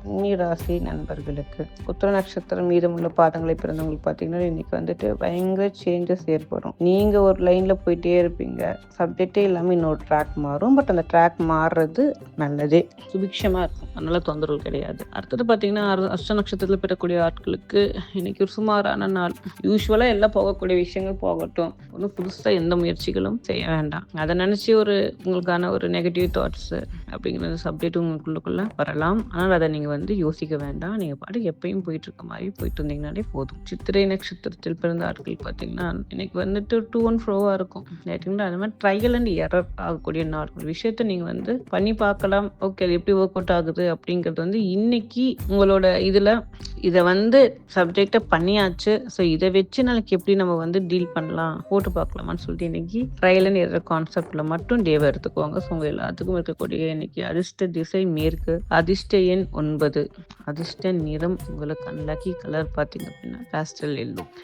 கன்னிராசி நண்பர்களுக்கு உத்திர நட்சத்திரம் மீதமுள்ள பாதங்களை பிறந்தவங்களுக்கு பார்த்தீங்கன்னா இன்னைக்கு வந்துட்டு பயங்கர சேஞ்சஸ் ஏற்படும். நீங்க ஒரு லைன்ல போயிட்டே இருப்பீங்க, சப்ஜெக்டே இல்லாமல் இன்னொரு ட்ராக் மாறும். பட் அந்த ட்ராக் மாறுறது நல்லதே, சுபிக்ஷமா இருக்கும், அதனால தொந்தரவு கிடையாது. அடுத்தது பார்த்தீங்கன்னா அஷ்ட நட்சத்திரத்தில் பெறக்கூடிய ஆட்களுக்கு இன்னைக்கு ஒரு சுமாரான நாள். யூஸ்வலா எல்லாம் போகக்கூடிய விஷயங்கள் போகட்டும், ஒன்றும் புதுசா எந்த முயற்சிகளும் செய்ய வேண்டாம். அதை நினைச்சு உங்களுக்கான ஒரு நெகட்டிவ் தாட்ஸ் அப்படிங்கிற சப்ஜெக்ட் உங்களுக்குள்ள வரலாம். ஆனால் அதை நீங்க யோசிக்க வேண்டாம். நீங்க பாட்டுக்கு எப்பயும் போயிட்டு இருக்க மாதிரி போயிட்டு இருந்தீங்கன்னாலே போதும். சித்திரை நட்சத்திரத்தில் பிறந்த ஆட்கள் பார்த்தீங்கன்னா இன்னைக்கு டூ அண்ட் ஃப்ரோவா இருக்கும். அது மாதிரி ட்ரையல் அண்ட் எரர் ஆகக்கூடிய நாள். ஒரு விஷயத்த நீங்க பண்ணி பார்க்கலாம், ஓகே அது எப்படி ஒர்க் அவுட் ஆகுது அப்படிங்கிறது இன்னைக்கு உங்களோட இதை சப்ஜெக்டை பண்ணியாச்சு. ஸோ இதை வச்சு நாளைக்கு எப்படி நம்ம டீல் பண்ணலாம், போட்டு பார்க்கலாமான்னு சொல்லிட்டு இன்னைக்கு ட்ரையல் அண்ட் எரர் கான்செப்ட்ல மட்டும் டேவை எடுத்துக்குவாங்க. ஸோ உங்க எல்லாத்துக்கும் இருக்கக்கூடிய இன்னைக்கு அதிர்ஷ்ட திசை மேற்கு, அதிர்ஷ்ட எண் 9, அதிர்ஷ்ட நிறம் உங்களுக்கு அன்லக்கி கலர் பார்த்தீங்க அப்படின்னா பேஸ்டல் எல்லோ.